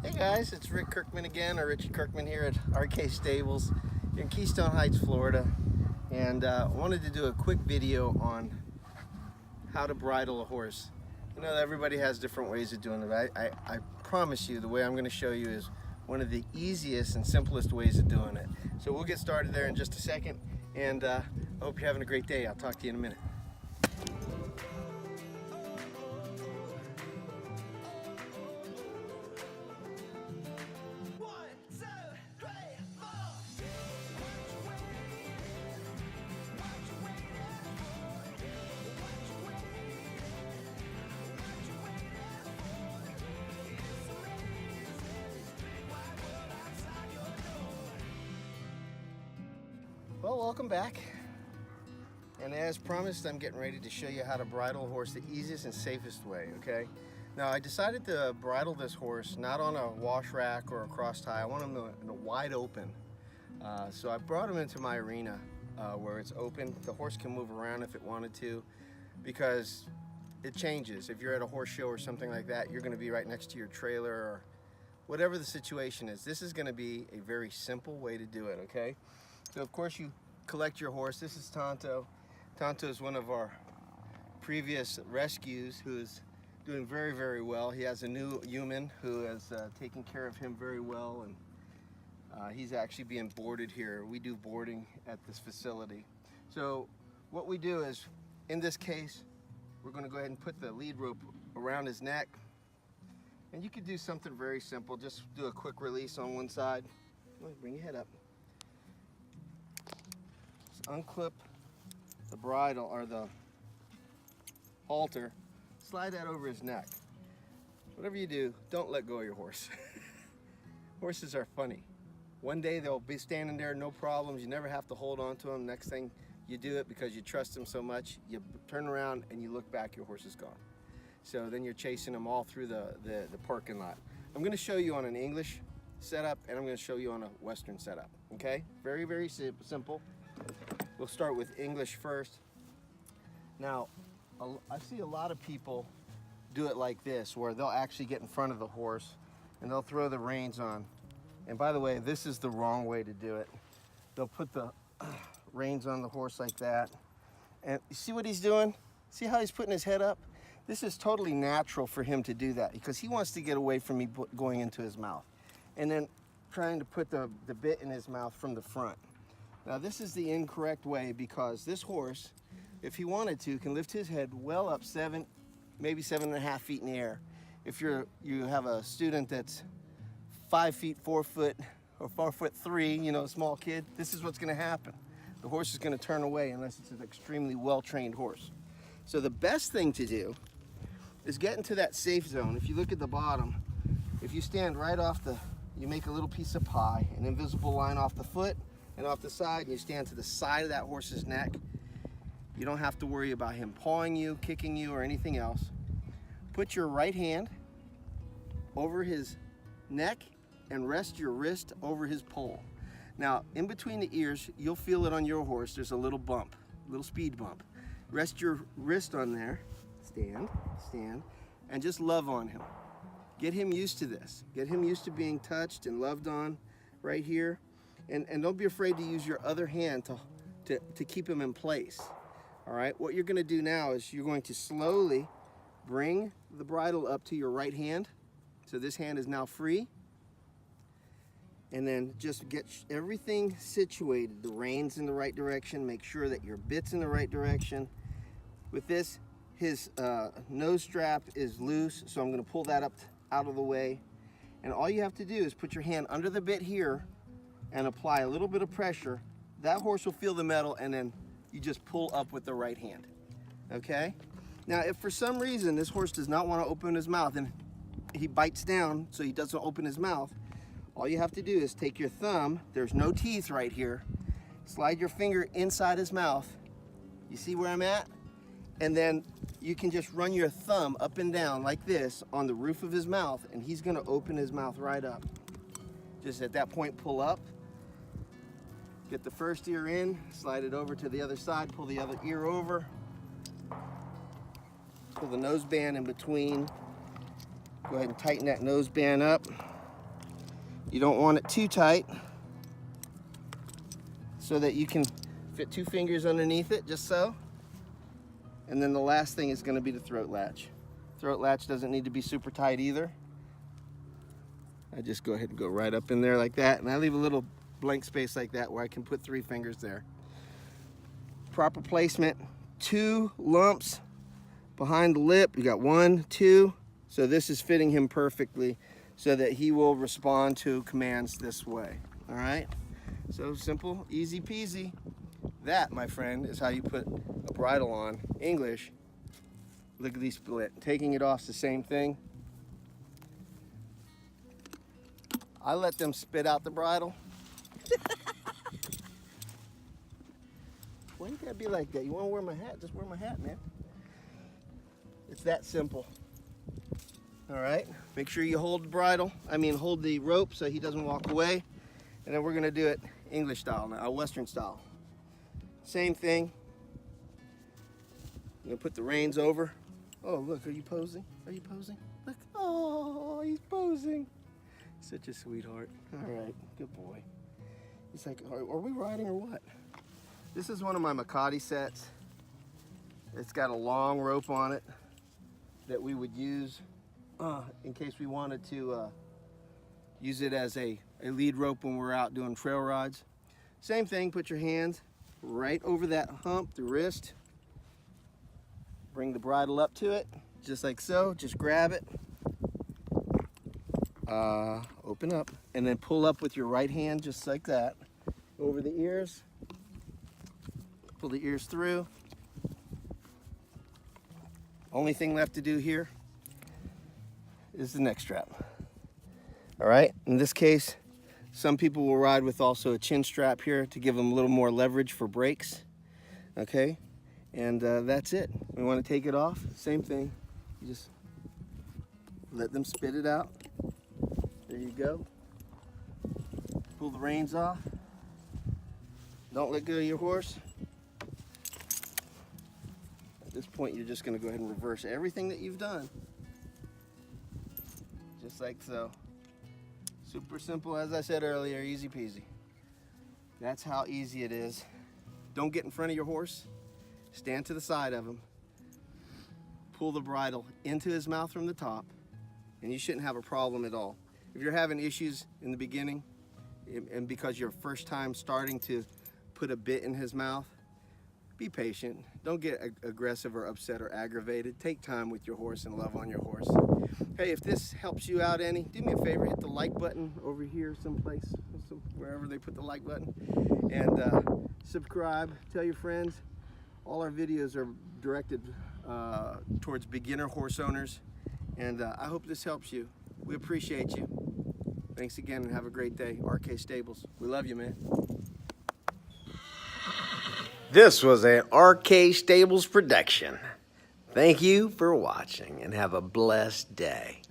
Hey guys, it's Rick Kirkman again, or Richie Kirkman here at RK Stables here in Keystone Heights, Florida. And I wanted to do a quick video on how to bridle a horse. You know, everybody has different ways of doing it. I promise you the way I'm going to show you is one of the easiest and simplest ways of doing it. So we'll get started there in just a second, and I hope you're having a great day. I'll talk to you in a minute. Well, welcome back. And as promised, I'm getting ready to show you how to bridle a horse the easiest and safest way, okay? Now, I decided to bridle this horse not on a wash rack or a cross tie. I want him in a wide open. So I brought him into my arena where it's open. The horse can move around if it wanted to, because it changes. If you're at a horse show or something like that, you're gonna be right next to your trailer or whatever the situation is. This is gonna be a very simple way to do it, okay? So of course you collect your horse. This is Tonto. Tonto is one of our previous rescues who is doing very, very well. He has a new human who is taking care of him very well, and he's actually being boarded here. We do boarding at this facility. So what we do is, in this case, we're going to go ahead and put the lead rope around his neck. And you could do something very simple. Just do a quick release on one side. Bring your head up. Unclip the bridle or the halter, slide that over his neck. Whatever you do, don't let go of your horse. Horses are funny. One day they'll be standing there, no problems. You never have to hold on to them. Next thing you do it because you trust them so much, you turn around and you look back, your horse is gone. So then you're chasing them all through the parking lot. I'm going to show you on an English setup, and I'm going to show you on a Western setup. Okay? Very, very simple. We'll start with English first. Now, I see a lot of people do it like this, where they'll actually get in front of the horse and they'll throw the reins on. And by the way, this is the wrong way to do it. They'll put the reins on the horse like that. And you see what he's doing? See how he's putting his head up? This is totally natural for him to do that because he wants to get away from me going into his mouth. And then trying to put the bit in his mouth from the front. Now this is the incorrect way, because this horse, if he wanted to, can lift his head well up 7, maybe 7.5 feet in the air. If you have a student that's 5 feet 4 foot or 4'3", you know, a small kid, this is what's going to happen. The horse is going to turn away unless it's an extremely well-trained horse. So the best thing to do is get into that safe zone. If you look at the bottom, if you stand right off you make a little piece of pie, an invisible line off the foot and off the side, and you stand to the side of that horse's neck. You don't have to worry about him pawing you, kicking you, or anything else. Put your right hand over his neck and rest your wrist over his poll. Now, in between the ears, you'll feel it on your horse. There's a little bump, a little speed bump. Rest your wrist on there, stand, and just love on him. Get him used to this. Get him used to being touched and loved on right here. And don't be afraid to use your other hand to keep him in place. All right, what you're gonna do now is you're going to slowly bring the bridle up to your right hand. So this hand is now free. And then just get everything situated. The reins in the right direction. Make sure that your bit's in the right direction. With this, his nose strap is loose, so I'm gonna pull that up out of the way. And all you have to do is put your hand under the bit here and apply a little bit of pressure. That horse will feel the metal, and then you just pull up with the right hand, okay? Now, if for some reason this horse does not want to open his mouth and he bites down so he doesn't open his mouth, all you have to do is take your thumb, there's no teeth right here, slide your finger inside his mouth. You see where I'm at? And then you can just run your thumb up and down like this on the roof of his mouth, and he's gonna open his mouth right up. Just at that point, pull up. Get the first ear in, slide it over to the other side, pull the other ear over, pull the nose band in between. Go ahead and tighten that nose band up. You don't want it too tight so that you can fit 2 fingers underneath it, just so. And then the last thing is going to be the throat latch. Throat latch doesn't need to be super tight either. I just go ahead and go right up in there like that, and I leave a little blank space like that where I can put 3 fingers there. Proper placement, 2 lumps behind the lip. You got 1, 2. So this is fitting him perfectly so that he will respond to commands this way. All right? So simple, easy peasy. That, my friend, is how you put a bridle on. English, lickety split. Taking it off is the same thing. I let them spit out the bridle. Why you gotta be like that? You wanna wear my hat? Just wear my hat, man. It's that simple. All right, make sure you hold the bridle. Hold the rope so he doesn't walk away. And then we're gonna do it English style now, Western style. Same thing. I'm gonna put the reins over. Oh, look, are you posing? Are you posing? Look, oh, he's posing. Such a sweetheart. All right, good boy. He's like, are we riding or what? This is one of my Makati sets. It's got a long rope on it that we would use in case we wanted to use it as a lead rope when we're out doing trail rides. Same thing, put your hands right over that hump, the wrist. Bring the bridle up to it, just like so. Just grab it. Open up, and then pull up with your right hand, just like that, over the ears. Pull the ears through. Only thing left to do here is the neck strap. All right, in this case, some people will ride with also a chin strap here to give them a little more leverage for brakes. Okay, and that's it. We want to take it off, same thing. You just let them spit it out. There you go. Pull the reins off. Don't let go of your horse. At this point, you're just going to go ahead and reverse everything that you've done. Just like so. Super simple, as I said earlier, easy peasy. That's how easy it is. Don't get in front of your horse. Stand to the side of him. Pull the bridle into his mouth from the top, and you shouldn't have a problem at all. If you're having issues in the beginning, and because you're first time starting to put a bit in his mouth, be patient. Don't get aggressive or upset or aggravated. Take time with your horse and love on your horse. Hey, if this helps you out any, do me a favor, hit the like button over here someplace, wherever they put the like button, and subscribe, tell your friends. All our videos are directed towards beginner horse owners, and I hope this helps you. We appreciate you. Thanks again, and have a great day. RK Stables, we love you, man. This was an RK Stables production. Thank you for watching, and have a blessed day.